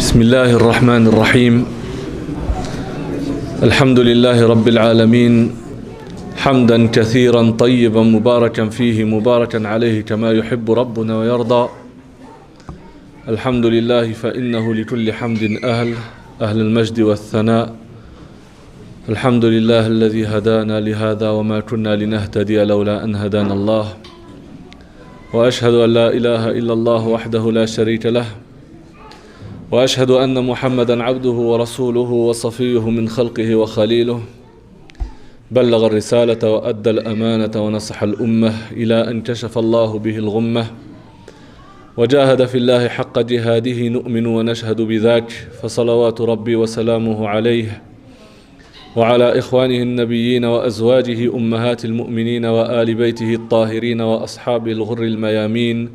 بسم الله الرحمن الرحيم الحمد لله رب العالمين حمدا كثيرا طيبا مباركا فيه مباركا عليه كما يحب ربنا ويرضى الحمد لله فإنه لكل حمد أهل المجد والثناء الحمد لله الذي هدانا لهذا وما كنا لنهتدي لولا أن هدانا الله وأشهد أن لا إله إلا الله وحده لا شريك له وأشهد أن محمدا عبده ورسوله وصفيه من خلقه وخليله بلغ الرسالة وأدى الأمانة ونصح الأمة إلى أن كشف الله به الغمة وجاهد في الله حق جهاده نؤمن ونشهد بذاك فصلوات ربي وسلامه عليه وعلى إخوانه النبيين وأزواجه أمهات المؤمنين وآل بيته الطاهرين وأصحابه الغر الميامين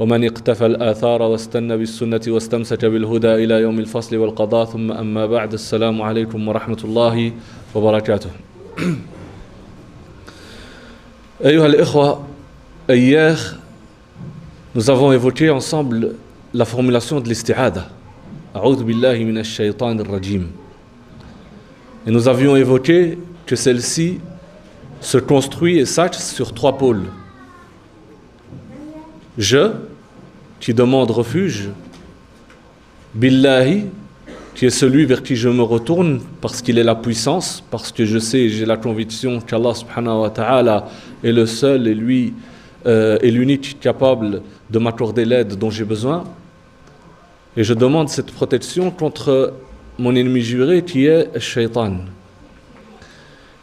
ومن اقتفى الآثار واستنى بالسنة واستمسك بالهدى إلى يوم الفصل والقضاء ثم أما بعد السلام عليكم ورحمة الله وبركاته أيها الإخوة hier nous avons évoqué ensemble la formulation de l'isti'adha A'udhu billahi minash shaytanir rajim et nous avions évoqué que celle-ci se construit et s'axe sur trois pôles je qui demande refuge, Billahi, qui est celui vers qui je me retourne parce qu'il est la puissance, parce que je sais et j'ai la conviction qu'Allah subhanahu wa ta'ala est le seul et lui est l'unique capable de m'accorder l'aide dont j'ai besoin. Et je demande cette protection contre mon ennemi juré qui est le shaitan.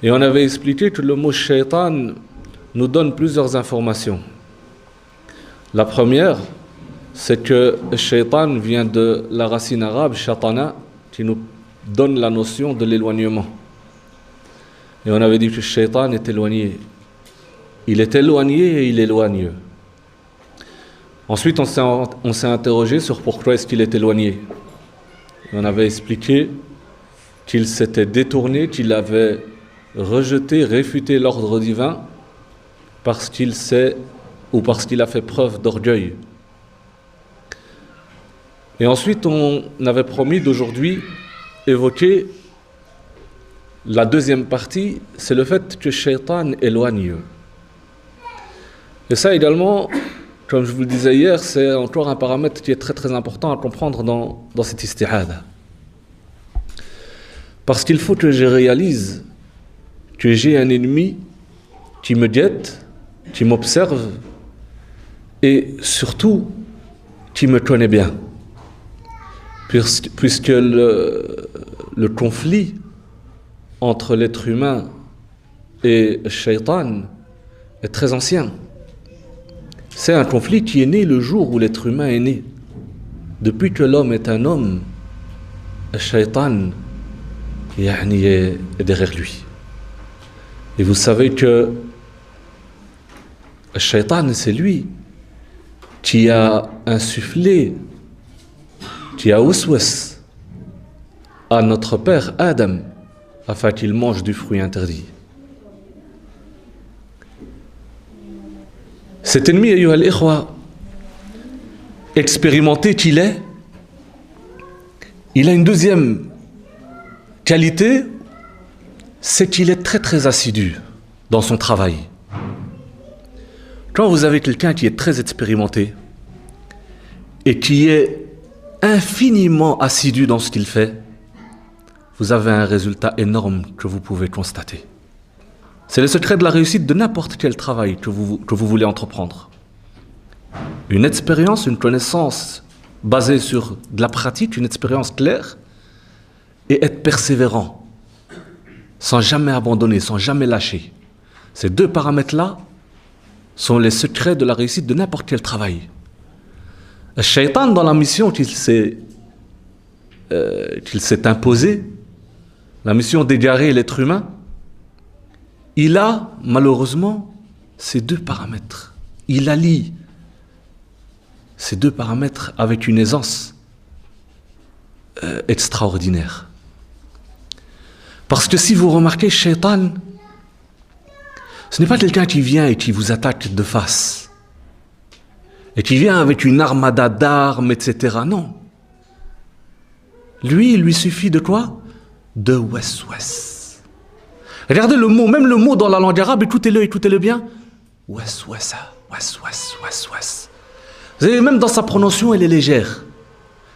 Et on avait expliqué que le mot shaitan nous donne plusieurs informations. La première, c'est que le shaitan vient de la racine arabe shatana qui nous donne la notion de l'éloignement. Et on avait dit que le shaitan est éloigné. Il est éloigné et il éloigne. Ensuite, on s'est interrogé sur pourquoi est-ce qu'il est éloigné. Et on avait expliqué qu'il s'était détourné, qu'il avait rejeté, réfuté l'ordre divin parce qu'il a fait preuve d'orgueil. Et ensuite, on avait promis d'aujourd'hui évoquer la deuxième partie, c'est le fait que Shaitan éloigne. Et ça également, comme je vous le disais hier, c'est encore un paramètre qui est très très important à comprendre dans cette isti'adha. Parce qu'il faut que je réalise que j'ai un ennemi qui me guette, qui m'observe et surtout qui me connaît bien. Puisque le conflit entre l'être humain et le shaitan est très ancien. C'est un conflit qui est né le jour où l'être humain est né. Depuis que l'homme est un homme, le shaitan est derrière lui. Et vous savez que le shaitan, c'est lui qui a insufflé, qui a waswas à notre père Adam afin qu'il mange du fruit interdit. Cet ennemi, ayyuha al-ikhwa, expérimenté qu'il est, il a une deuxième qualité, c'est qu'il est très très assidu dans son travail. Quand vous avez quelqu'un qui est très expérimenté et qui est infiniment assidu dans ce qu'il fait, vous avez un résultat énorme que vous pouvez constater. C'est le secret de la réussite de n'importe quel travail que vous voulez entreprendre. Une expérience, une connaissance basée sur de la pratique, une expérience claire, et être persévérant, sans jamais abandonner, sans jamais lâcher. Ces deux paramètres-là sont les secrets de la réussite de n'importe quel travail. Le shaitan, dans la mission qu'il s'est imposée, la mission d'égarer l'être humain, il a malheureusement ces deux paramètres. Il allie ces deux paramètres avec une aisance extraordinaire. Parce que si vous remarquez, shaitan, ce n'est pas quelqu'un qui vient et qui vous attaque de face. Et qui vient avec une armada d'armes, etc. Non. Lui, il lui suffit de quoi? De waswas. Regardez le mot, même le mot dans la langue arabe, écoutez-le bien. Waswasa, waswas, waswas. Vous savez, même dans sa prononciation, elle est légère.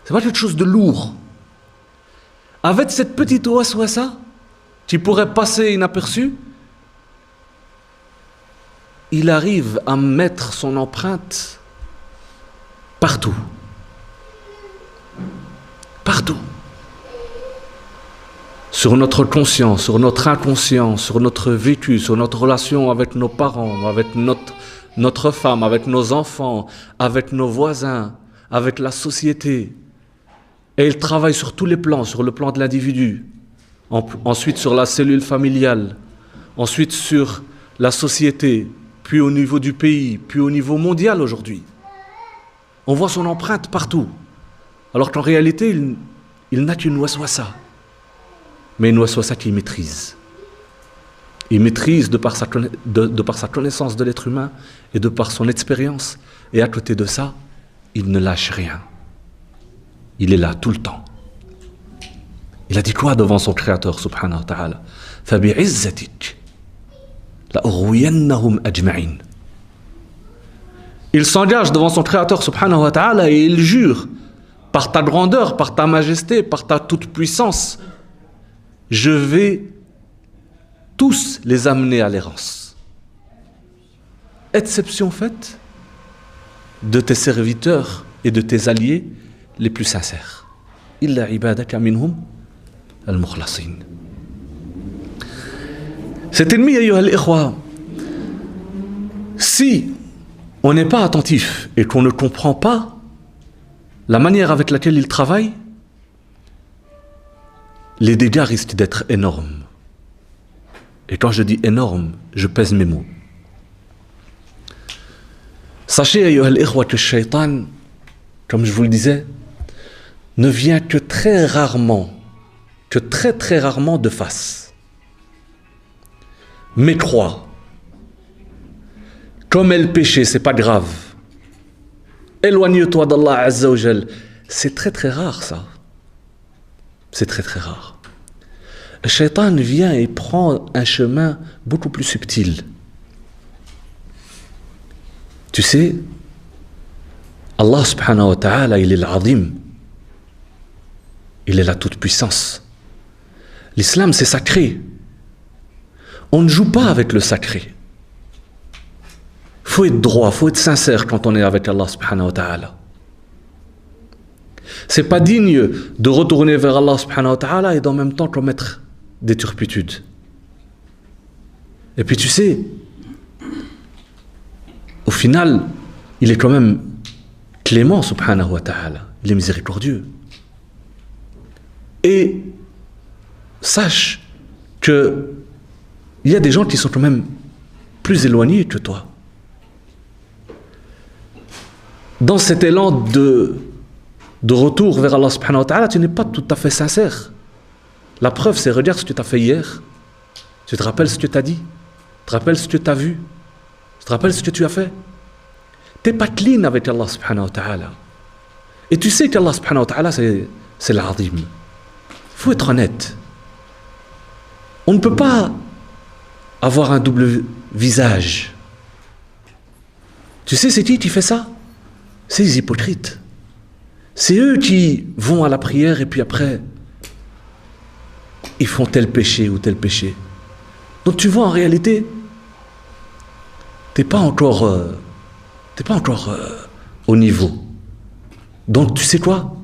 C'est pas quelque chose de lourd. Avec cette petite waswasa, qui pourrait passer inaperçu, il arrive à mettre son empreinte partout. Partout. Sur notre conscience, sur notre inconscient, sur notre vécu, sur notre relation avec nos parents, avec notre femme, avec nos enfants, avec nos voisins, avec la société. Et il travaille sur tous les plans, sur le plan de l'individu, ensuite sur la cellule familiale, ensuite sur la société, puis au niveau du pays, puis au niveau mondial aujourd'hui. On voit son empreinte partout. Alors qu'en réalité, il n'a qu'une waswasa. Mais une waswasa qu'il maîtrise. Il maîtrise de par sa connaissance de l'être humain et de par son expérience. Et à côté de ça, il ne lâche rien. Il est là tout le temps. Il a dit quoi devant son Créateur, subhanahu wa ta'ala? فَبِعِزَّتِكَ لَأُغْوِيَنَّهُمْ أَجْمَعِينَ. Il s'engage devant son Créateur, subhanahu wa ta'ala, et il jure, par ta grandeur, par ta majesté, par ta toute-puissance, je vais tous les amener à l'errance. Exception faite de tes serviteurs et de tes alliés les plus sincères. Illa ibadaka minhum al-mukhlasin. Cet ennemi, ayyuha al-ikhwa, si on n'est pas attentif et qu'on ne comprend pas la manière avec laquelle il travaille, les dégâts risquent d'être énormes. Et quand je dis énorme, je pèse mes mots. Sachez, ayyuha al-ikhwa, que le shaitan, comme je vous le disais, ne vient que très rarement de face. Mais crois, comme est le péché, c'est pas grave. Éloigne-toi d'Allah Azza wa Jal. C'est très très rare ça. C'est très très rare. Le shaitan vient et prend un chemin beaucoup plus subtil. Tu sais, Allah subhanahu wa ta'ala, il est l'azim. Il est la toute-puissance. L'islam, c'est sacré. On ne joue pas avec le sacré. Il faut être droit, il faut être sincère quand on est avec Allah subhanahu wa ta'ala. C'est pas digne de retourner vers Allah subhanahu wa ta'ala et en même temps commettre des turpitudes. Et puis tu sais, au final, il est quand même clément subhanahu wa ta'ala. Il est miséricordieux. Et sache que il y a des gens qui sont quand même plus éloignés que toi. Dans cet élan de retour vers Allah subhanahu wa ta'ala, tu n'es pas tout à fait sincère. La preuve, c'est regarde ce que tu as fait hier. Tu te rappelles ce que tu as dit? Tu te rappelles ce que tu as vu? Tu te rappelles ce que tu as fait? Tu n'es pas clean avec Allah subhanahu wa ta'ala. Et tu sais qu'Allah subhanahu wa ta'ala, c'est l'azim. Il faut être honnête. On ne peut pas avoir un double visage. Tu sais c'est qui fait ça? C'est les hypocrites. C'est eux qui vont à la prière et puis après, ils font tel péché ou tel péché. Donc tu vois, en réalité, t'es pas encore au niveau. Donc tu sais quoi?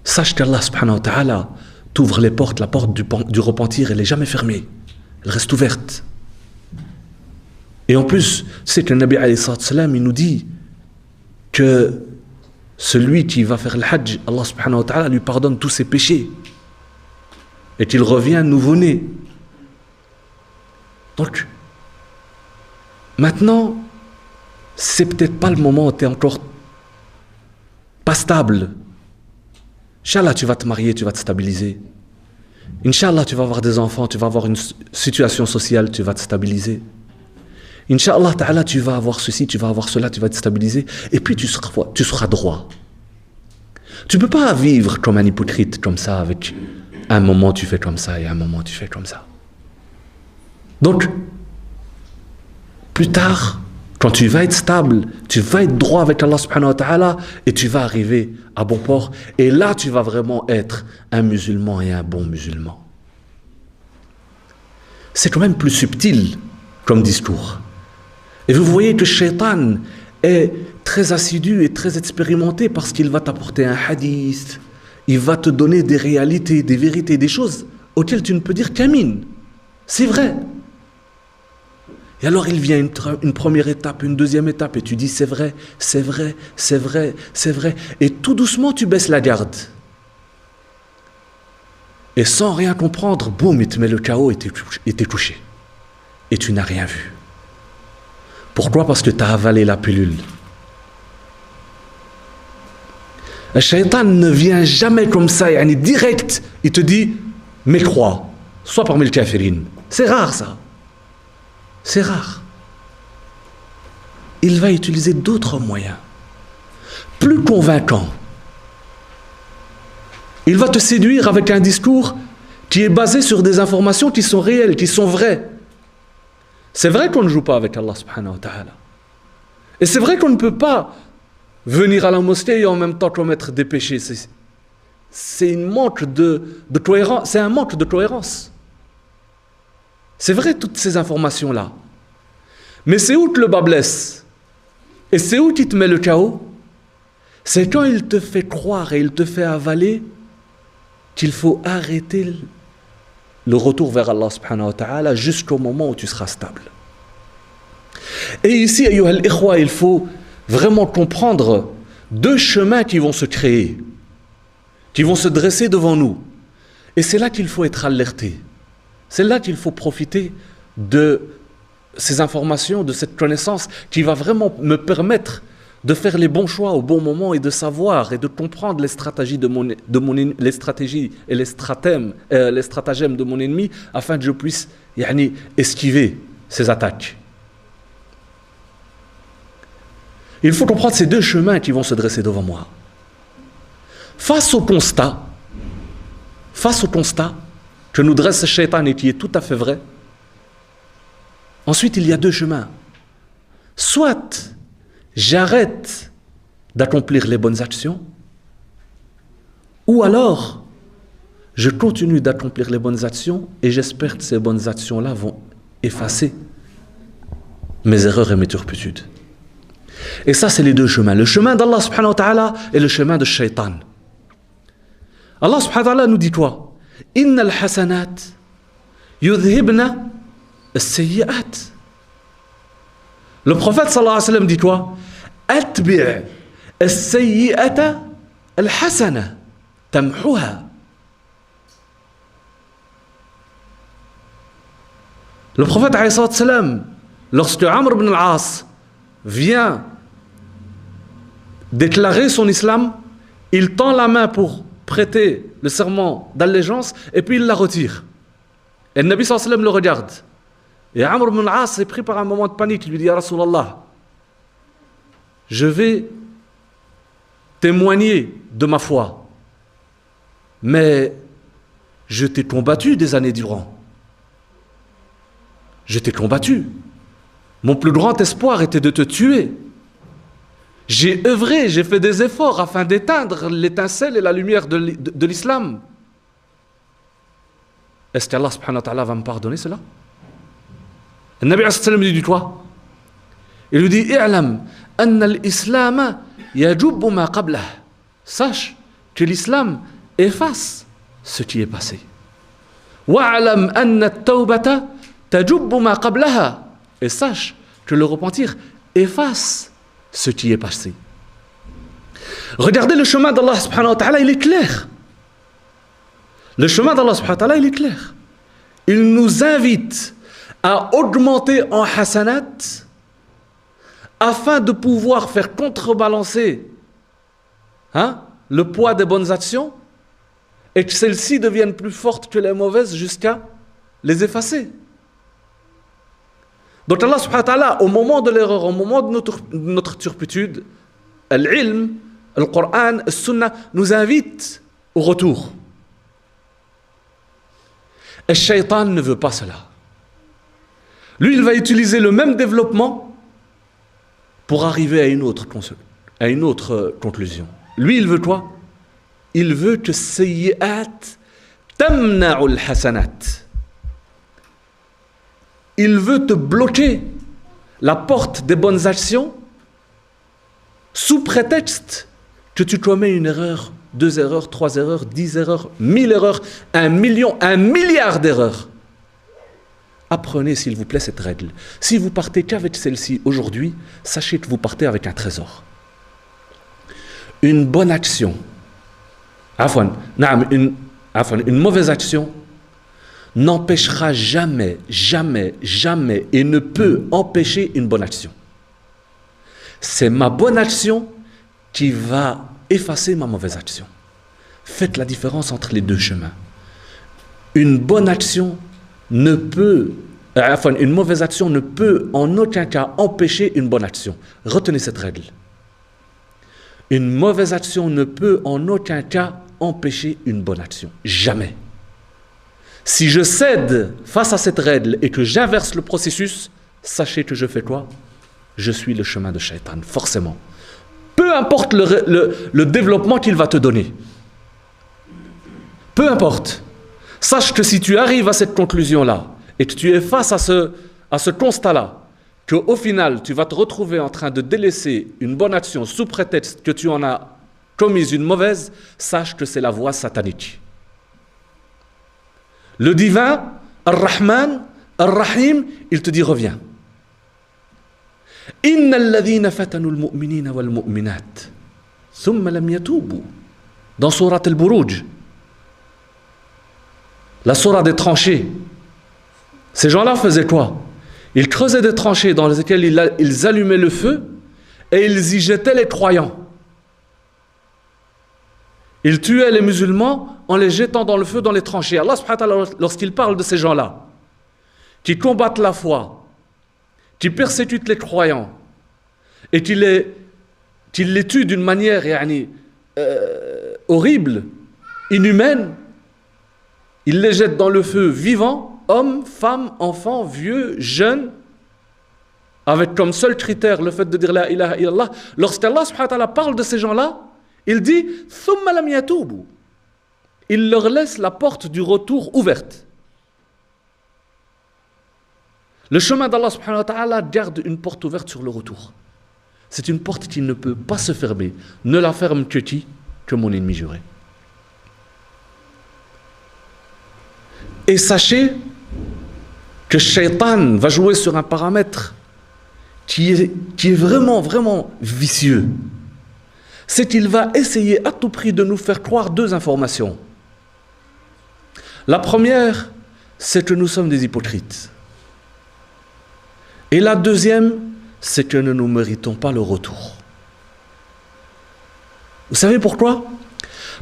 Sache qu'Allah subhanahu wa ta'ala t'ouvre les portes, la porte du repentir, elle n'est jamais fermée. Elle reste ouverte. Et en plus, c'est que le Nabi alayhi salam, il nous dit que celui qui va faire le hajj, Allah subhanahu wa ta'ala lui pardonne tous ses péchés et qu'il revient nouveau-né. Donc, maintenant, c'est peut-être pas le moment où tu es encore pas stable. Inch'Allah, tu vas te marier, tu vas te stabiliser. Inch'Allah, tu vas avoir des enfants, tu vas avoir une situation sociale, tu vas te stabiliser. Inch'Allah ta'ala, tu vas avoir ceci, tu vas avoir cela, tu vas te stabiliser. Et puis tu seras droit. Tu ne peux pas vivre comme un hypocrite comme ça, avec un moment tu fais comme ça et un moment tu fais comme ça. Donc, plus tard, quand tu vas être stable, tu vas être droit avec Allah subhanahu wa ta'ala et tu vas arriver à bon port. Et là, tu vas vraiment être un musulman et un bon musulman. C'est quand même plus subtil comme discours. Et vous voyez que Shaitan est très assidu et très expérimenté parce qu'il va t'apporter un hadith, il va te donner des réalités, des vérités, des choses auxquelles tu ne peux dire qu'amine. C'est vrai. Et alors il vient une première étape, une deuxième étape, et tu dis c'est vrai, c'est vrai, c'est vrai, c'est vrai. Et tout doucement tu baisses la garde. Et sans rien comprendre, boum, il te met le chaos et t'es couché. Et tu n'as rien vu. Pourquoi? Parce que tu as avalé la pilule. Le shaitan ne vient jamais comme ça, yani direct, il te dit, mais crois, sois parmi les kafirines. C'est rare ça. C'est rare. Il va utiliser d'autres moyens, plus convaincants. Il va te séduire avec un discours qui est basé sur des informations qui sont réelles, qui sont vraies. C'est vrai qu'on ne joue pas avec Allah subhanahu wa ta'ala. Et c'est vrai qu'on ne peut pas venir à la mosquée et en même temps commettre des péchés. C'est un manque de cohérence. C'est vrai toutes ces informations-là. Mais c'est où que le bas blesse? Et c'est où qu'il te met le chaos? C'est quand il te fait croire et il te fait avaler qu'il faut arrêter le retour vers Allah subhanahu wa ta'ala jusqu'au moment où tu seras stable. Et ici, ayyuha al-ikhwa, il faut vraiment comprendre deux chemins qui vont se créer, qui vont se dresser devant nous. Et c'est là qu'il faut être alerté. C'est là qu'il faut profiter de ces informations, de cette connaissance qui va vraiment me permettre de faire les bons choix au bon moment et de savoir et de comprendre les stratégies les stratégies et les stratagèmes de mon ennemi afin que je puisse esquiver ces attaques. Il faut comprendre ces deux chemins qui vont se dresser devant moi. Face au constat que nous dresse le shaitan et qui est tout à fait vrai, ensuite il y a deux chemins. Soit j'arrête d'accomplir les bonnes actions, ou alors je continue d'accomplir les bonnes actions et j'espère que ces bonnes actions-là vont effacer mes erreurs et mes turpitudes. Et ça, c'est les deux chemins. Le chemin d'Allah subhanahu wa ta'ala et le chemin de shaitan. Allah subhanahu wa ta'ala nous dit quoi? Inna al-hasanat yudhibna as-sayyi'at. Le prophète sallallahu alayhi wa sallam dit quoi? Atbi' as-sayyi'ata al-hasana tamhuha. Le prophète alayhi wa sallam, lorsque Amr ibn al-As vient déclarer son islam, il tend la main pour prêter le serment d'allégeance et puis il la retire. Et le Nabi sallallahu alayhi wa sallam le regarde. Et Amr ibn al-As est pris par un moment de panique. Il lui dit, Ya Rasulallah, je vais témoigner de ma foi, mais je t'ai combattu des années durant. Je t'ai combattu. Mon plus grand espoir était de te tuer. J'ai œuvré, j'ai fait des efforts afin d'éteindre l'étincelle et la lumière de l'islam. Est-ce qu'Allah subhanahu wa ta'ala va me pardonner cela? Le Nabi sallallahu alayhi wa sallam lui dit quoi? Il lui dit, i'lam anna al-islam yajubbu ma qablah. Sache que l'islam efface ce qui est passé. Wa'lam anna at-tawbata tajubbu ma qablaha. Et sache que le repentir efface ce qui est passé. Regardez le chemin d'Allah subhanahu wa ta'ala, il est clair. Le chemin d'Allah subhanahu wa ta'ala, il est clair. Il nous invite à augmenter en hasanat afin de pouvoir faire contrebalancer le poids des bonnes actions et que celles-ci deviennent plus fortes que les mauvaises jusqu'à les effacer. Donc Allah subhanahu wa ta'ala, au moment de l'erreur, au moment de notre turpitude, al-ilm, le Coran, le Sunna nous invite au retour. Et le shaitan ne veut pas cela. Lui, il va utiliser le même développement pour arriver à une autre conclusion. Lui, il veut quoi? Il veut que sayyi'at tamna'ul hasanat. Il veut te bloquer la porte des bonnes actions sous prétexte que tu commets une erreur, 2 erreurs, 3 erreurs, 10 erreurs, 1000 erreurs, 1 million, 1 milliard d'erreurs. Apprenez s'il vous plaît cette règle. Si vous partez qu'avec celle-ci aujourd'hui, sachez que vous partez avec un trésor. Une bonne action, une mauvaise action n'empêchera jamais, jamais, jamais et ne peut empêcher une bonne action. C'est ma bonne action qui va effacer ma mauvaise action. Faites la différence entre les deux chemins. Une bonne action ne peut, une mauvaise action ne peut en aucun cas empêcher une bonne action. Retenez cette règle. Une mauvaise action ne peut en aucun cas empêcher une bonne action. Jamais. Si je cède face à cette règle et que j'inverse le processus, sachez que je fais quoi? Je suis le chemin de Shaitan, forcément. Peu importe le développement qu'il va te donner. Peu importe. Sache que si tu arrives à cette conclusion-là et que tu es face à ce constat-là, qu'au final, tu vas te retrouver en train de délaisser une bonne action sous prétexte que tu en as commis une mauvaise, sache que c'est la voie satanique. Le divin, Ar-Rahman, Ar-Rahim, il te dit reviens. Innal ladhina fatanu al-mu'minina wal-mu'minat thumma lam yatubu. Dans sourate al-Buruj, la sourate des tranchées, ces gens-là faisaient quoi? Ils creusaient des tranchées dans lesquelles ils allumaient le feu et ils y jetaient les croyants. Ils tuaient les musulmans en les jetant dans le feu, dans les tranchées. Allah subhanahu wa ta'ala, lorsqu'il parle de ces gens-là, qui combattent la foi, qui persécutent les croyants, et qui les tuent d'une manière horrible, inhumaine, ils les jettent dans le feu vivants, hommes, femmes, enfants, vieux, jeunes, avec comme seul critère le fait de dire la ilaha illallah. Lorsqu'Allah subhanahu wa ta'ala parle de ces gens-là, il dit « Thumma lam yatubu » il leur laisse la porte du retour ouverte. Le chemin d'Allah subhanahu wa ta'ala garde une porte ouverte sur le retour. C'est une porte qui ne peut pas se fermer. Ne la ferme que qui? Que mon ennemi juré. Et sachez que Shaitan va jouer sur un paramètre qui est vraiment, vraiment vicieux. C'est qu'il va essayer à tout prix de nous faire croire 2 informations. La première, c'est que nous sommes des hypocrites. Et la deuxième, c'est que nous ne méritons pas le retour. Vous savez pourquoi?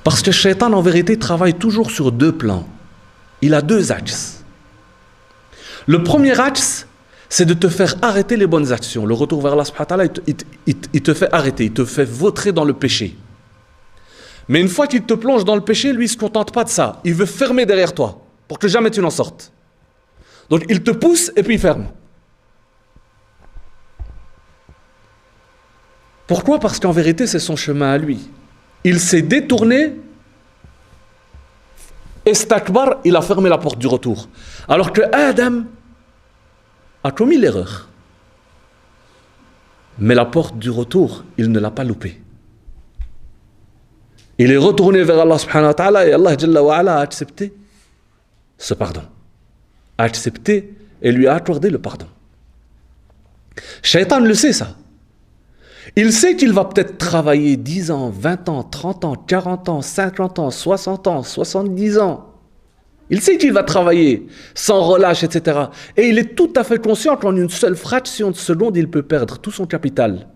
Parce que Shaitan, en vérité, travaille toujours sur 2 plans. Il a 2 axes. Le premier axe, c'est de te faire arrêter les bonnes actions. Le retour vers Allah subhanahu wa ta'ala, il te fait arrêter, il te fait vautrer dans le péché. Mais une fois qu'il te plonge dans le péché, lui, il ne se contente pas de ça. Il veut fermer derrière toi, pour que jamais tu n'en sortes. Donc il te pousse et puis il ferme. Pourquoi? Parce qu'en vérité, c'est son chemin à lui. Il s'est détourné, Estakbar, il a fermé la porte du retour. Alors que Adam a commis l'erreur. Mais la porte du retour, il ne l'a pas loupée. Il est retourné vers Allah subhanahu wa ta'ala et Allah jalla wa ala a accepté ce pardon. A accepté et lui a accordé le pardon. Shaitan le sait ça. Il sait qu'il va peut-être travailler 10 ans, 20 ans, 30 ans, 40 ans, 50 ans, 60 ans, 70 ans. Il sait qu'il va travailler sans relâche, etc. Et il est tout à fait conscient qu'en une seule fraction de seconde, il peut perdre tout son capital.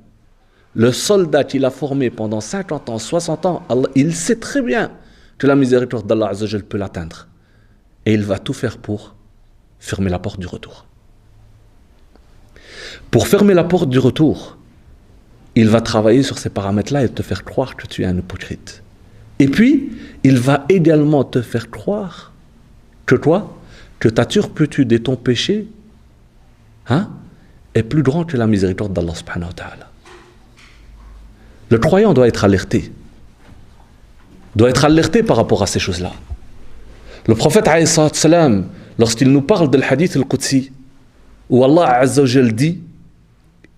Le soldat qu'il a formé pendant 50 ans, 60 ans, Allah, il sait très bien que la miséricorde d'Allah Azza wa Jal peut l'atteindre. Et il va tout faire pour fermer la porte du retour. Pour fermer la porte du retour, il va travailler sur ces paramètres-là et te faire croire que tu es un hypocrite. Et puis, il va également te faire croire que toi, que ta turpitude et ton péché est plus grand que la miséricorde d'Allah subhanahu wa ta'ala. Le croyant doit être alerté. Doit être alerté par rapport à ces choses-là. Le prophète alayhi salatu salam, lorsqu'il nous parle de l'hadith al-Qudsi, où Allah azza wa jal dit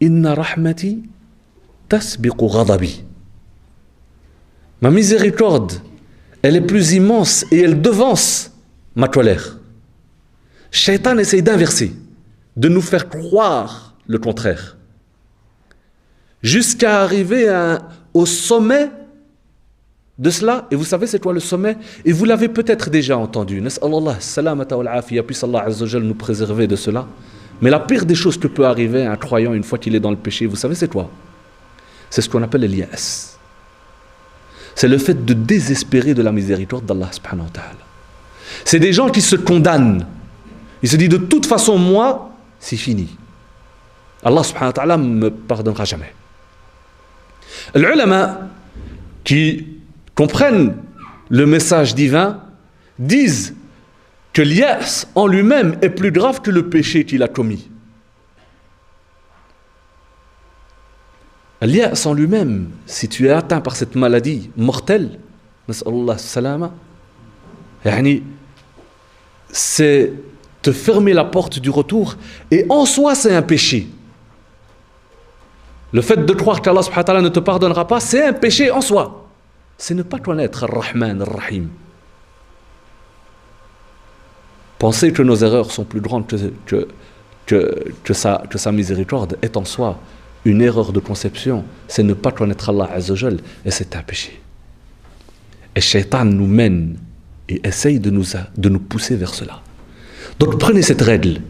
Inna rahmati tasbiqu ghadabi. Ma miséricorde, elle est plus immense et elle devance ma colère. Shaitan essaye d'inverser, de nous faire croire le contraire, jusqu'à arriver au sommet de cela. Et vous savez c'est quoi le sommet? Et vous l'avez peut-être déjà entendu. Nas'alallah salamata wal afiya, puisse Allah azza wa jal nous préserver de cela. Mais la pire des choses que peut arriver à un croyant une fois qu'il est dans le péché, vous savez c'est quoi? C'est ce qu'on appelle l'iyas. C'est le fait de désespérer de la miséricorde d'Allah subhanahu wa ta'ala. C'est des gens qui se condamnent. Ils se disent de toute façon moi c'est fini. Allah subhanahu wa ta'ala ne me pardonnera jamais. Les ulama qui comprennent le message divin disent que l'iyas en lui-même est plus grave que le péché qu'il a commis. L'iyas en lui-même, si tu es atteint par cette maladie mortelle, nas'allah salama, c'est te fermer la porte du retour, et en soi c'est un péché. Le fait de croire qu'Allah subhanahu wa ta'ala ne te pardonnera pas, c'est un péché en soi. C'est ne pas connaître Ar-Rahman, Ar-Rahim. Penser que nos erreurs sont plus grandes que sa miséricorde est en soi une erreur de conception. C'est ne pas connaître Allah azza wa jal, et c'est un péché. Et Shaitan nous mène et essaye de nous pousser vers cela. Donc prenez cette règle.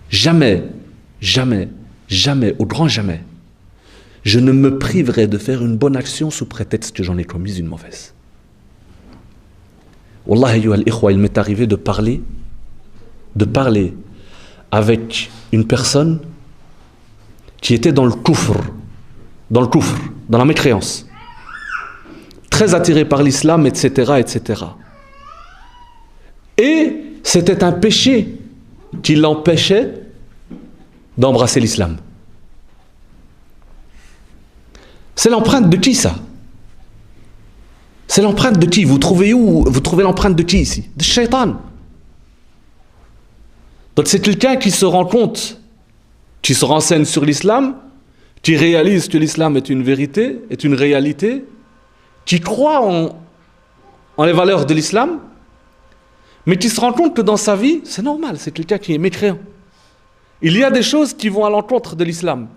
Jamais, jamais, jamais, au grand jamais, je ne me priverai de faire une bonne action sous prétexte que j'en ai commis une mauvaise. Wallah, ayyuha al-ikhwa, il m'est arrivé de parler avec une personne qui était dans le kufr, dans la mécréance, très attiré par l'islam, etc., etc. Et c'était un péché qui l'empêchait d'embrasser l'islam. C'est l'empreinte de qui ça? C'est l'empreinte de qui? Vous trouvez où? Vous trouvez l'empreinte de qui ici? De Shaitan. Donc c'est quelqu'un qui se rend compte, qui se renseigne sur l'islam, qui réalise que l'islam est une vérité, est une réalité, qui croit en les valeurs de l'islam, mais qui se rend compte que dans sa vie, c'est normal, c'est quelqu'un qui est mécréant. Il y a des choses qui vont à l'encontre de l'islam.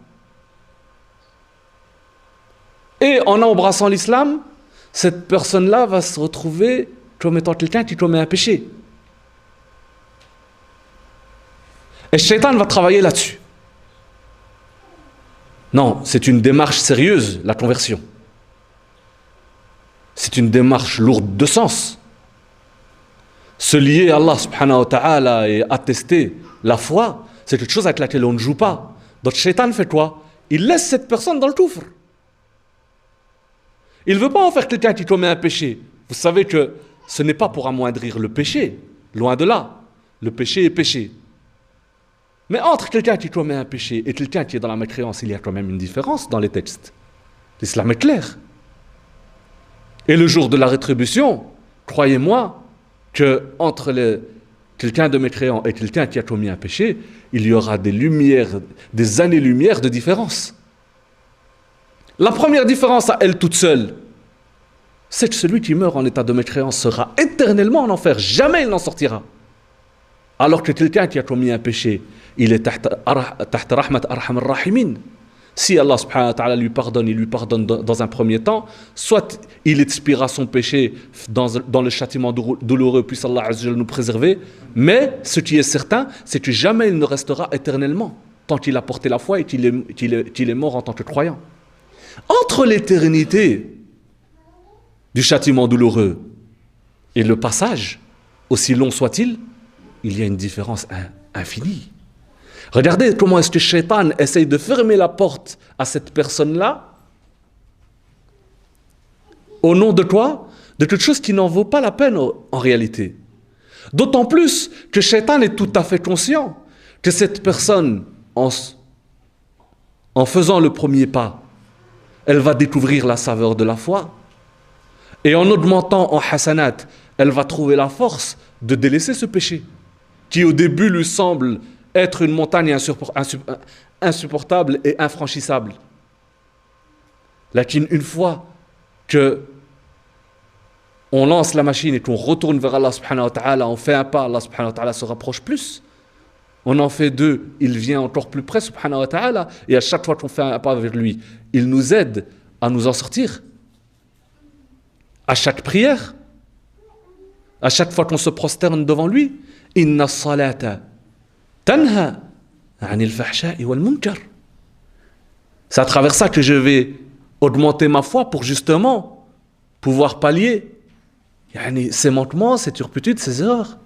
Et en embrassant l'islam, cette personne-là va se retrouver comme étant quelqu'un qui commet un péché. Et Shaitan va travailler là-dessus. Non, c'est une démarche sérieuse, la conversion. C'est une démarche lourde de sens. Se lier à Allah subhanahu wa ta'ala et attester la foi, c'est quelque chose avec laquelle on ne joue pas. Donc Shaitan fait quoi? Il laisse cette personne dans le kufr. Il ne veut pas en faire quelqu'un qui commet un péché. Vous savez que ce n'est pas pour amoindrir le péché. Loin de là. Le péché est péché. Mais entre quelqu'un qui commet un péché et quelqu'un qui est dans la mécréance, il y a quand même une différence dans les textes. L'islam est clair. Et le jour de la rétribution, croyez-moi que entre quelqu'un de mécréant et quelqu'un qui a commis un péché, il y aura des années-lumière de différence. La première différence à elle toute seule, c'est que celui qui meurt en état de mécréance sera éternellement en enfer. Jamais il n'en sortira. Alors que quelqu'un qui a commis un péché, il est tahta rahmat arham ar-rahimin. Si Allah subhanahu wa ta'ala lui pardonne, il lui pardonne dans un premier temps, soit il expirera son péché dans le châtiment douloureux, puisse Allah azza wa jalla nous préserver, mais ce qui est certain, c'est que jamais il ne restera éternellement, tant qu'il a porté la foi et qu'il est mort en tant que croyant. Entre l'éternité du châtiment douloureux et le passage, aussi long soit-il, il y a une différence infinie. Regardez comment est-ce que Shaitan essaye de fermer la porte à cette personne-là au nom de quoi? De quelque chose qui n'en vaut pas la peine en réalité. D'autant plus que Shaitan est tout à fait conscient que cette personne, en faisant le premier pas, elle va découvrir la saveur de la foi. Et en augmentant en hasanat, elle va trouver la force de délaisser ce péché, qui au début lui semble être une montagne insupportable et infranchissable. Lakin une fois que on lance la machine et qu'on retourne vers Allah subhanahu wa ta'ala, on fait un pas, Allah subhanahu wa ta'ala se rapproche plus. On en fait deux, il vient encore plus près subhanahu wa ta'ala, et à chaque fois qu'on fait un pas vers lui, il nous aide à nous en sortir. À chaque prière, à chaque fois qu'on se prosterne devant lui, inna salata tanha anil fahsha'i wal munkar. C'est à travers ça que je vais augmenter ma foi pour justement pouvoir pallier ces manquements, ces turpitudes, ces erreurs.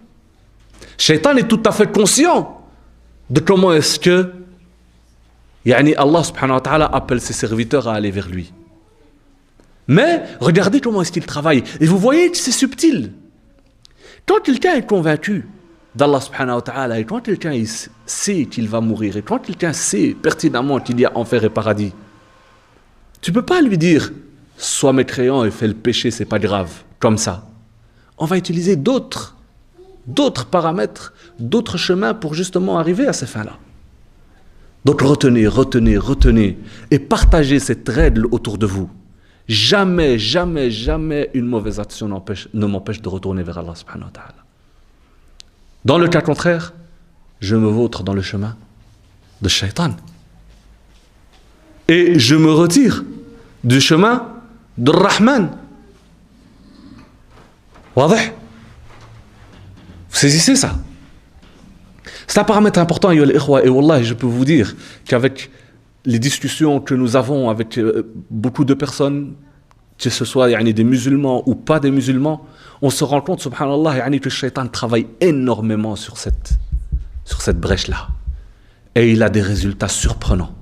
Shaitan est tout à fait conscient de comment est-ce que Allah subhanahu wa ta'ala appelle ses serviteurs à aller vers lui. Mais regardez comment est-ce qu'il travaille. Et vous voyez que c'est subtil. Quand quelqu'un est convaincu d'Allah subhanahu wa ta'ala, et quand quelqu'un sait qu'il va mourir, et quand quelqu'un sait pertinemment qu'il y a enfer et paradis, tu ne peux pas lui dire « sois mécréant et fais le péché, c'est pas grave », comme ça. On va utiliser d'autres paramètres, d'autres chemins pour justement arriver à ces fins-là. Donc retenez et partagez cette règle autour de vous. Jamais, jamais, jamais une mauvaise action ne m'empêche de retourner vers Allah subhanahu wa ta'ala. Dans le cas contraire, je me vautre dans le chemin de Shaitan. Et je me retire du chemin de Rahman. Wadih? Vous saisissez ça? C'est un paramètre important, et wallah, je peux vous dire qu'avec les discussions que nous avons avec beaucoup de personnes, que ce soit des musulmans ou pas des musulmans, on se rend compte, subhanallah, que le shaitan travaille énormément sur cette brèche-là. Et il a des résultats surprenants.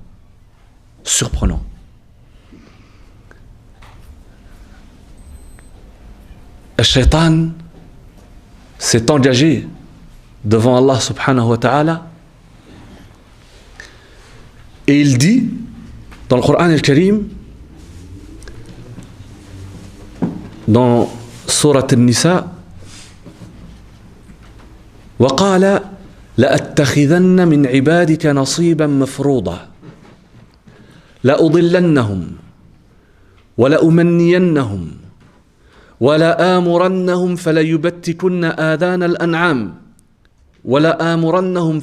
Surprenants. Le shaitan s'est engagé devant Allah subhanahu wa ta'ala et il dit dans le Coran al-Karim, dans Surat al-Nisa, وقال لأتخذن من عبادك نصيبا مفروضا لأضلنهم ولأمنينهم وَلَآمُرَنَّهُمْ فَلَيُبَتِّكُنَّ آذَانَ الْأَنْعَامِ وَلَآمُرَنَّهُمْ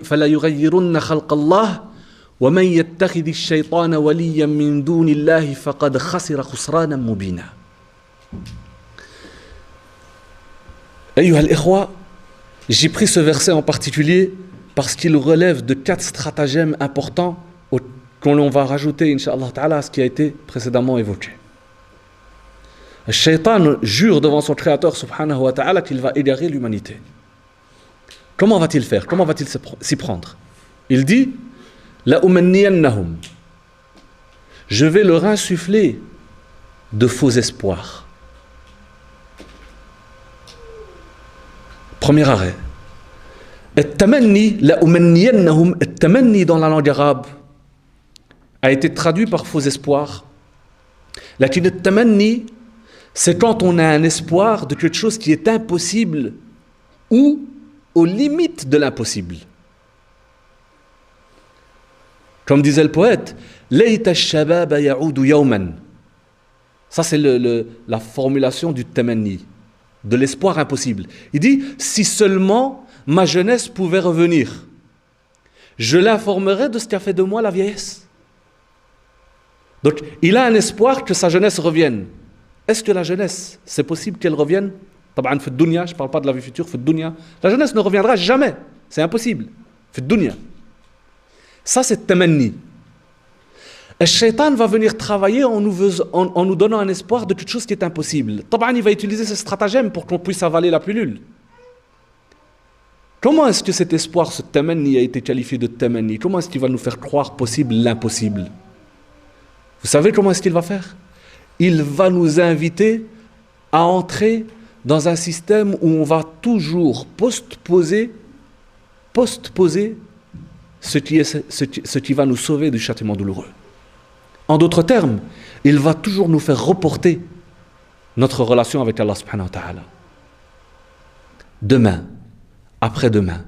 فَلَيُغَيِّرُنَّ خَلْقَ اللَّهِ وَمَنْ يَتَّخِذِ الشَّيْطَانَ وَلِيًّا مِنْ دُونِ اللَّهِ فَقَدْ خَسِرَ خُسْرَانًا مُبِينًا. أيها الإخوة, j'ai pris ce verset en particulier parce qu'il relève de 4 stratagèmes importants qu'on va rajouter, Inch'Allah Ta'ala, à ce qui a été précédemment évoqué. Le shaitan jure devant son créateur subhanahu wa ta'ala qu'il va égarer l'humanité. Comment va-t-il faire? Comment va-t-il s'y prendre? Il dit la umanniyannahum, je vais leur insuffler de faux espoirs. Premier arrêt. At-tamanni, la umanniyannahum, at-tamanni dans la langue arabe a été traduit par faux espoir. Lakin at-tamanni, c'est quand on a un espoir de quelque chose qui est impossible ou aux limites de l'impossible. Comme disait le poète, Layta ash-shababa ya'udu yawman. Ça c'est la formulation du tamanni, de l'espoir impossible. Il dit, si seulement ma jeunesse pouvait revenir, je l'informerais de ce qu'a fait de moi la vieillesse. Donc il a un espoir que sa jeunesse revienne. Est-ce que la jeunesse, c'est possible qu'elle revienne? Taban fi dunya, je ne parle pas de la vie future, fi dunya. La jeunesse ne reviendra jamais, c'est impossible. Fi dunya. Ça c'est tamanni. Le shaitan va venir travailler en nous donnant un espoir de quelque chose qui est impossible. Taban, il va utiliser ce stratagème pour qu'on puisse avaler la pilule. Comment est-ce que cet espoir, ce tamanni a été qualifié de tamanni? Comment est-ce qu'il va nous faire croire possible l'impossible? Vous savez comment est-ce qu'il va faire? il va nous inviter à entrer dans un système où on va toujours postposer ce qui va nous sauver du châtiment douloureux. En d'autres termes, il va toujours nous faire reporter notre relation avec Allah subhanahu wa ta'ala. Demain, après-demain,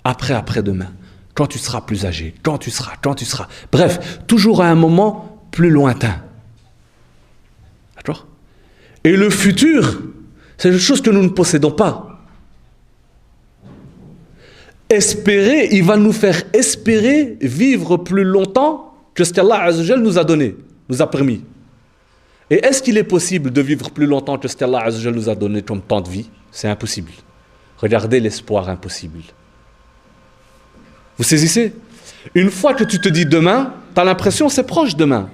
après-après-demain, quand tu seras plus âgé, quand tu seras. Bref, toujours à un moment plus lointain. D'accord ? Et le futur, c'est une chose que nous ne possédons pas. Espérer, il va nous faire espérer vivre plus longtemps que ce qu'Allah Azza wa Jal nous a donné, nous a permis. Et est-ce qu'il est possible de vivre plus longtemps que ce qu'Allah Azza wa Jal nous a donné comme temps de vie ? C'est impossible. Regardez l'espoir impossible. Vous saisissez ? Une fois que tu te dis demain, tu as l'impression que c'est proche demain.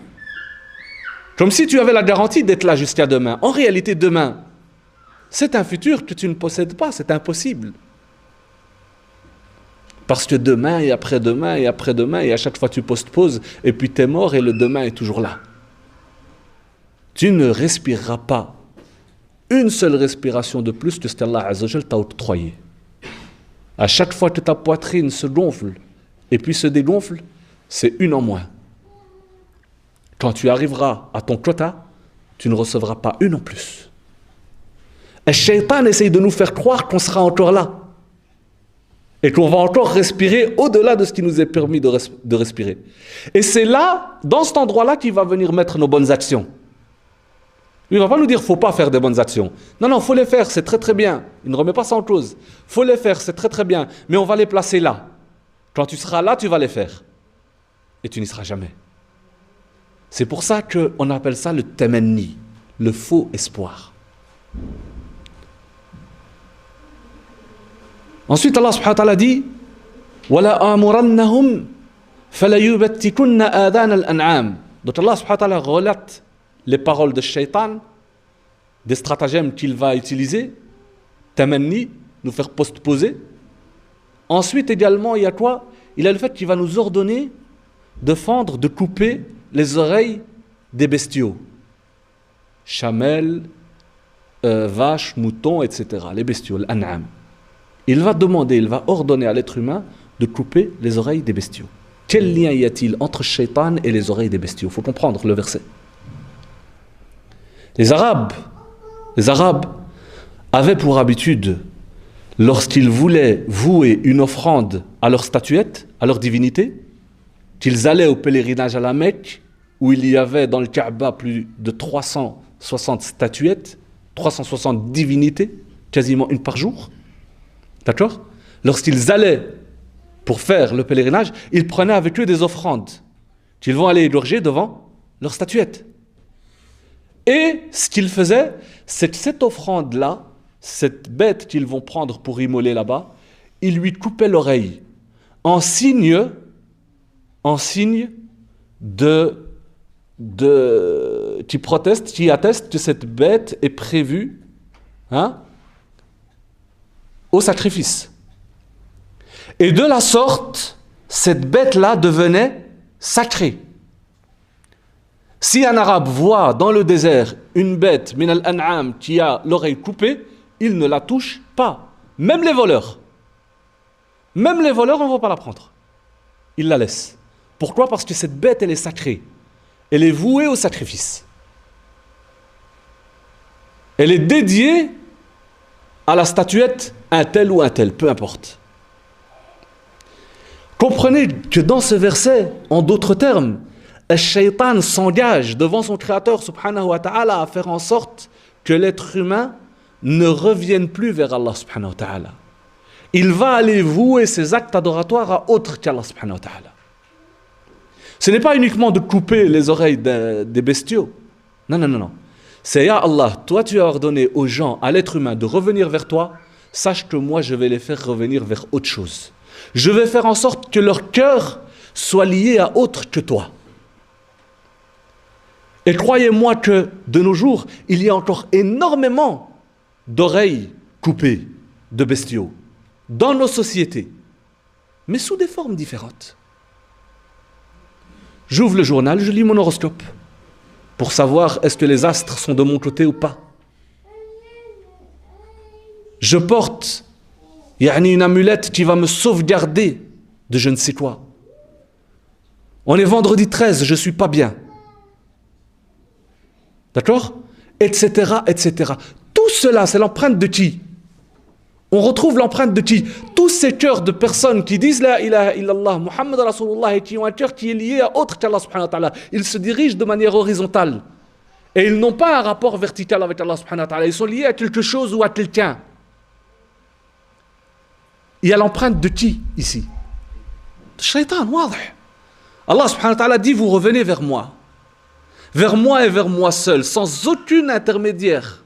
Comme si tu avais la garantie d'être là jusqu'à demain. En réalité, demain, c'est un futur que tu ne possèdes pas, c'est impossible. Parce que demain et après-demain et après-demain, et à chaque fois tu postposes, et puis tu es mort et le demain est toujours là. Tu ne respireras pas une seule respiration de plus que ce qu'Allah Azza wa Jal t'a octroyé. À chaque fois que ta poitrine se gonfle et puis se dégonfle, c'est une en moins. Quand tu arriveras à ton quota, tu ne recevras pas une en plus. Et Shaitan essaye de nous faire croire qu'on sera encore là. Et qu'on va encore respirer au-delà de ce qui nous est permis de respirer. Et c'est là, dans cet endroit-là, qu'il va venir mettre nos bonnes actions. Il ne va pas nous dire qu'il ne faut pas faire des bonnes actions. Non, il faut les faire, c'est très très bien. Il ne remet pas ça en cause. Il faut les faire, c'est très très bien. Mais on va les placer là. Quand tu seras là, tu vas les faire. Et tu n'y seras jamais. C'est pour ça qu'on appelle ça le tamanni, le faux espoir. Ensuite, Allah subhanahu wa ta'ala dit وَلَا آمُرَنَّهُمْ فَلَيُبَتِّكُنَّ آذَانَ الْأَنْعَامِ. Donc Allah subhanahu wa ta'ala relate les paroles de Shaitan, des stratagèmes qu'il va utiliser, tamanni, nous faire postposer. Ensuite également, il y a quoi ? Il y a le fait qu'il va nous ordonner de fendre, de couper les oreilles des bestiaux. Chamelles, vaches, moutons, etc. Les bestiaux, l'an'am. Il va demander, il va ordonner à l'être humain de couper les oreilles des bestiaux. Quel lien y a-t-il entre Shaitan et les oreilles des bestiaux ? Il faut comprendre le verset. Les Arabes avaient pour habitude, lorsqu'ils voulaient vouer une offrande à leur statuette, à leur divinité, qu'ils allaient au pèlerinage à la Mecque, où il y avait dans le Kaaba plus de 360 statuettes, 360 divinités, quasiment une par jour. D'accord ? Lorsqu'ils allaient pour faire le pèlerinage, ils prenaient avec eux des offrandes qu'ils vont aller égorger devant leur statuette. Et ce qu'ils faisaient, c'est que cette offrande-là, cette bête qu'ils vont prendre pour immoler là-bas, ils lui coupaient l'oreille en signe qui proteste, qui atteste que cette bête est prévue au sacrifice. Et de la sorte, cette bête-là devenait sacrée. Si un arabe voit dans le désert une bête, min al-an'am, qui a l'oreille coupée, il ne la touche pas. Même les voleurs. Même les voleurs, on ne va pas la prendre. Il la laisse. Pourquoi ? Parce que cette bête, elle est sacrée. Elle est vouée au sacrifice. Elle est dédiée à la statuette, un tel ou un tel, peu importe. Comprenez que dans ce verset, en d'autres termes, le Shaitan s'engage devant son Créateur subhanahu wa ta'ala à faire en sorte que l'être humain ne revienne plus vers Allah subhanahu wa ta'ala. Il va aller vouer ses actes adoratoires à autre qu'Allah subhanahu wa ta'ala. Ce n'est pas uniquement de couper les oreilles des bestiaux. Non. C'est ya Allah, toi tu as ordonné aux gens, à l'être humain de revenir vers toi, sache que moi je vais les faire revenir vers autre chose. Je vais faire en sorte que leur cœur soit lié à autre que toi. Et croyez-moi que de nos jours, il y a encore énormément d'oreilles coupées de bestiaux dans nos sociétés, mais sous des formes différentes. J'ouvre le journal, je lis mon horoscope. pour savoir est-ce que les astres sont de mon côté ou pas. Je porte une amulette qui va me sauvegarder de je ne sais quoi. On est vendredi 13, je ne suis pas bien. D'accord ? Etc., etc. Tout cela, c'est l'empreinte de qui ? On retrouve l'empreinte de qui ? Tous ces cœurs de personnes qui disent La ilaha illallah, Muhammad Rasulullah, et qui ont un cœur qui est lié à autre qu'Allah subhanahu wa ta'ala. Ils se dirigent de manière horizontale. Et ils n'ont pas un rapport vertical avec Allah subhanahu wa ta'ala. Ils sont liés à quelque chose ou à quelqu'un. Il y a l'empreinte de qui ici ? De Shaitan, wadih. Allah subhanahu wa ta'ala dit vous revenez vers moi et vers moi seul, sans aucun intermédiaire.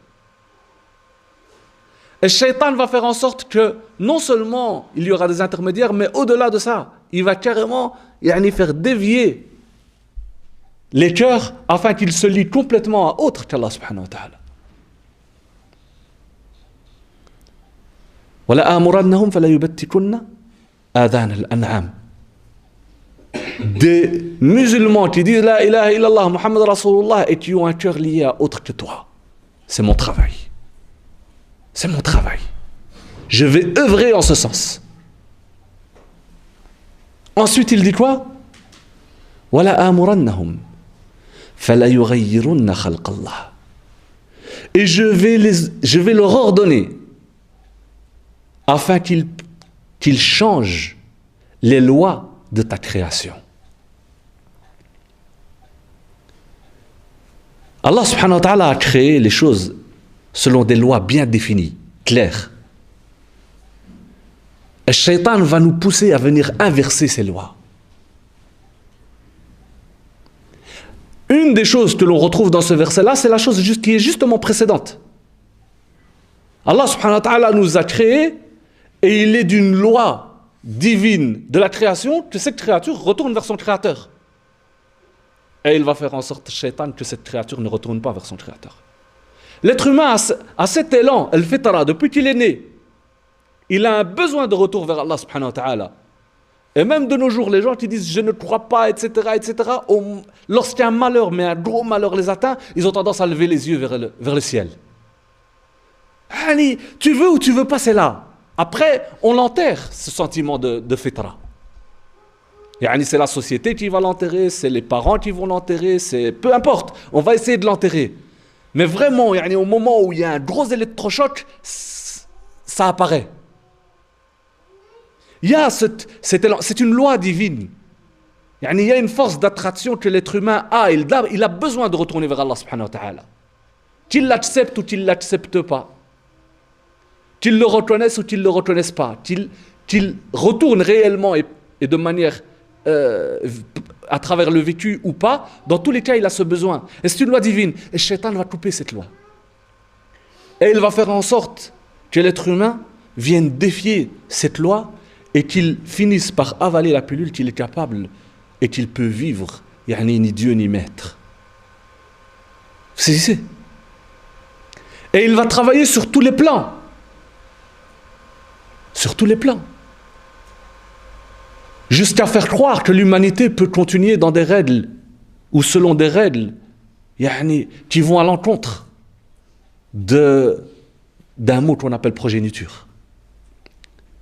Et Shaitan va faire en sorte que non seulement il y aura des intermédiaires, mais au-delà de ça, il va carrément faire dévier les cœurs afin qu'ils se lient complètement à autre qu'Allah subhanahu wa ta'ala. وَلَآمُرَنَّهُمْ فَلَيُبَتِّكُنَّ آذَانَ الْأَنْعَامِ. Des musulmans qui disent La ilaha illallah, Muhammad Rasulullah, et qui ont un cœur lié à autre que toi. C'est mon travail. C'est mon travail. Je vais œuvrer en ce sens. Ensuite, il dit quoi ? وَلَآمُرَنَّهُمْ فَلَيُغَيِّرُنَّ خَلْقَ اللَّهِ. Et je vais leur ordonner afin qu'ils changent les lois de ta création. Allah subhanahu wa ta'ala a créé les choses selon des lois bien définies, claires. Et le shaitan va nous pousser à venir inverser ces lois. Une des choses que l'on retrouve dans ce verset-là, c'est la chose qui est justement précédente. Allah subhanahu wa ta'ala nous a créés et il est d'une loi divine de la création que cette créature retourne vers son créateur. Et il va faire en sorte, shaitan, que cette créature ne retourne pas vers son créateur. L'être humain a cet élan, al-fitra, depuis qu'il est né. Il a un besoin de retour vers Allah subhanahu wa ta'ala. Et même de nos jours, les gens qui disent je ne crois pas, etc., etc., lorsqu'un malheur, mais un gros malheur les atteint, ils ont tendance à lever les yeux vers le ciel. Hani, tu veux ou tu veux pas, c'est là. Après, on l'enterre, ce sentiment de fitra. C'est la société qui va l'enterrer, c'est les parents qui vont l'enterrer, c'est peu importe, on va essayer de l'enterrer. Mais vraiment, au moment où il y a un gros électrochoc, ça apparaît. C'est une loi divine. Il y a une force d'attraction que l'être humain a. Il a besoin de retourner vers Allah subhanahu wa ta'ala. Qu'il l'accepte ou qu'il ne l'accepte pas. Qu'il le reconnaisse ou qu'il ne le reconnaisse pas. Qu'il retourne réellement et de manière à travers le vécu ou pas. Dans tous les cas, il a ce besoin. Et c'est une loi divine. Et le shaitan va couper cette loi. Et il va faire en sorte que l'être humain vienne défier cette loi et qu'il finisse par avaler la pilule qu'il est capable et qu'il peut vivre, ni Dieu ni maître. Vous saisissez ? Et il va travailler sur tous les plans. Sur tous les plans. Jusqu'à faire croire que l'humanité peut continuer dans des règles ou selon des règles qui vont à l'encontre d'un mot qu'on appelle progéniture.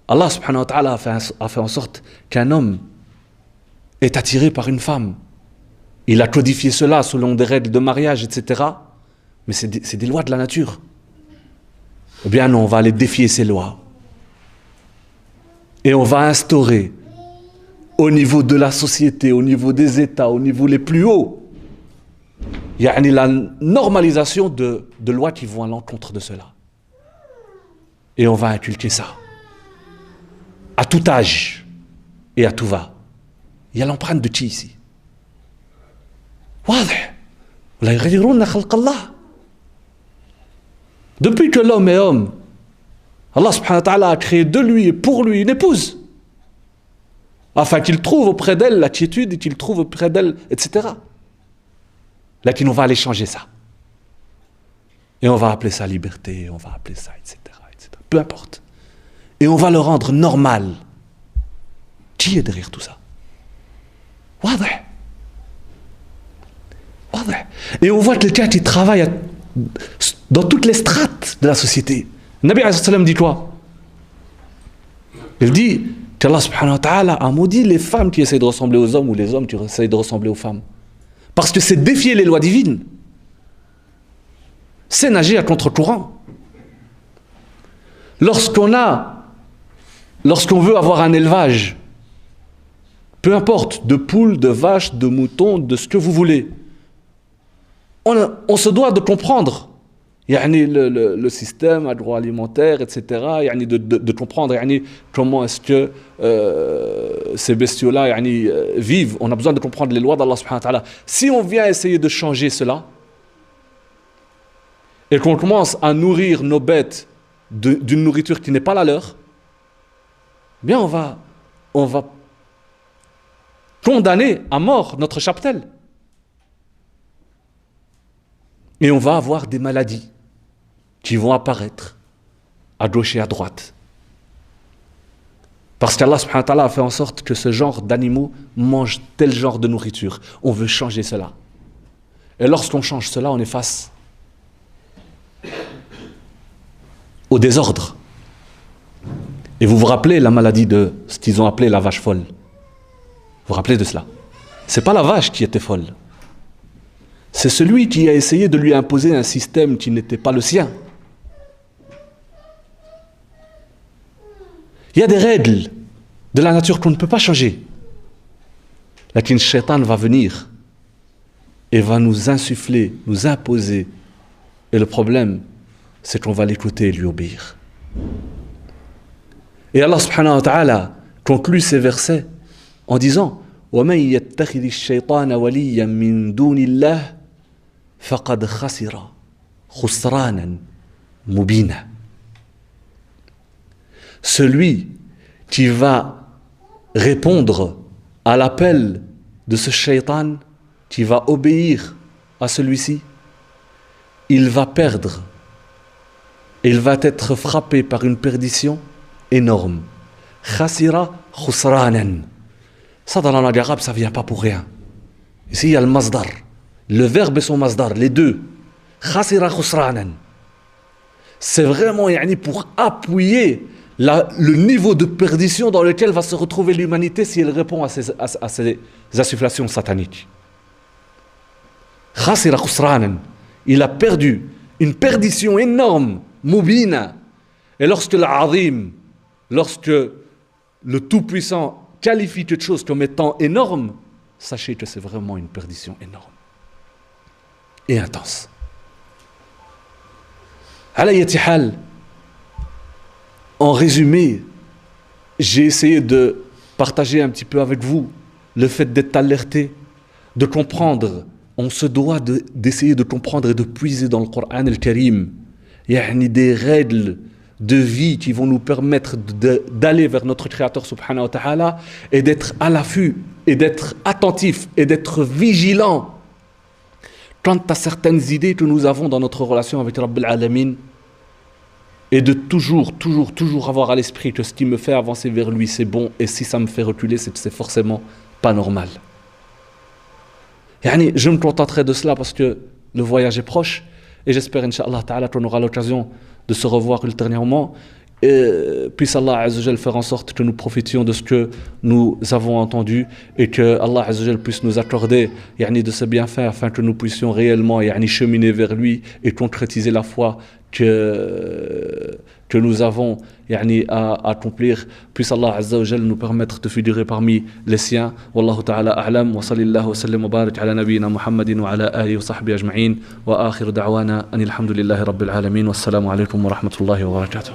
Allah subhanahu wa ta'ala a fait en sorte qu'un homme est attiré par une femme. Il a codifié cela selon des règles de mariage, etc. Mais c'est des lois de la nature. Eh bien non, on va aller défier ces lois. Et on va instaurer au niveau de la société, au niveau des États, au niveau les plus hauts, la normalisation de lois qui vont à l'encontre de cela. Et on va inculquer ça. À tout âge et à tout va. Il y a l'empreinte de qui ici ? Depuis que l'homme est homme, Allah subhanahu wa ta'ala a créé de lui et pour lui une épouse. Afin qu'il trouve auprès d'elle la quiétude et qu'il trouve auprès d'elle, etc. Là, on va aller changer ça. Et on va appeler ça liberté, on va appeler ça, etc. Peu importe. Et on va le rendre normal. Qui est derrière tout ça ? Wadih. Et on voit que quelqu'un qui travaille dans toutes les strates de la société. Le Nabi alayhi salam dit quoi? Il dit qu'Allah subhanahu wa ta'ala a maudit les femmes qui essaient de ressembler aux hommes ou les hommes qui essaient de ressembler aux femmes. Parce que c'est défier les lois divines. C'est nager à contre-courant. Lorsqu'on veut avoir un élevage, peu importe, de poules, de vaches, de moutons, de ce que vous voulez, on se doit de comprendre le système agroalimentaire, etc. De comprendre comment est-ce que ces bestiaux-là vivent. On a besoin de comprendre les lois d'Allah subhanahu wa ta'ala. Si on vient essayer de changer cela, et qu'on commence à nourrir nos bêtes d'une nourriture qui n'est pas la leur, eh bien on va condamner à mort notre cheptel. Et on va avoir des maladies qui vont apparaître à gauche et à droite. Parce qu'Allah subhanahu wa ta'ala a fait en sorte que ce genre d'animaux mangent tel genre de nourriture. On veut changer cela. Et lorsqu'on change cela, on est face au désordre. Et vous vous rappelez la maladie de ce qu'ils ont appelé la vache folle? Vous vous rappelez de cela? C'est pas la vache qui était folle. C'est celui qui a essayé de lui imposer un système qui n'était pas le sien. Il y a des règles de la nature qu'on ne peut pas changer. Là, le shaitan va venir et va nous insuffler, nous imposer. Et le problème, c'est qu'on va l'écouter et lui obéir. Et Allah subhanahu wa ta'ala conclut ces versets en disant وَمَنْ يَتَّخِذِ الشَّيْطَانَ وَلِيًّا مِنْ دُونِ اللَّهِ فَقَدْ خَسِرَ خُسْرَانًا مُبِينًا. Celui qui va répondre à l'appel de ce shaitan, qui va obéir à celui-ci, il va perdre, il va être frappé par une perdition énorme. Khasira khusranan. Ça dans la langue arabe, ça vient pas pour rien. Ici il y a le masdar, le verbe et son masdar, les deux. Khasira khusranan. C'est vraiment pour appuyer le niveau de perdition dans lequel va se retrouver l'humanité si elle répond à ces insufflations sataniques. Khasira khusranan. Il a perdu une perdition énorme, mubina. Et lorsque l'azim, lorsque le Tout-Puissant qualifie quelque chose comme étant énorme, sachez que c'est vraiment une perdition énorme et intense. Ala yati hal, en résumé, j'ai essayé de partager un petit peu avec vous le fait d'être alerté, de comprendre. On se doit d'essayer de comprendre et de puiser dans le Coran al-Karim des règles de vie qui vont nous permettre d'aller vers notre Créateur subhanahu wa ta'ala et d'être à l'affût et d'être attentif et d'être vigilant quant à certaines idées que nous avons dans notre relation avec Rabbil Alamin, et de toujours avoir à l'esprit que ce qui me fait avancer vers lui c'est bon, et si ça me fait reculer c'est forcément pas normal. Je me contenterai de cela parce que le voyage est proche et j'espère Inch'Allah Ta'ala qu'on aura l'occasion de se revoir ultérieurement et puisse Allah Azza wa Jal faire en sorte que nous profitions de ce que nous avons entendu et que Allah Azza wa Jal puisse nous accorder de ce bienfait afin que nous puissions réellement cheminer vers lui et concrétiser la foi que nous avons à accomplir. Puisse Allah Azza wa Jal nous permettre de figurer parmi les siens. Wallahu ta'ala a'lam wa sallallahu wa sallam wa barik ala nabiyyina Muhammadin wa ala alihi wa sahbihi ajma'in wa akhiru da'wana anil hamdulillahi rabbil alamin. Wassalamu alaykum wa rahmatullahi wa barakatuh.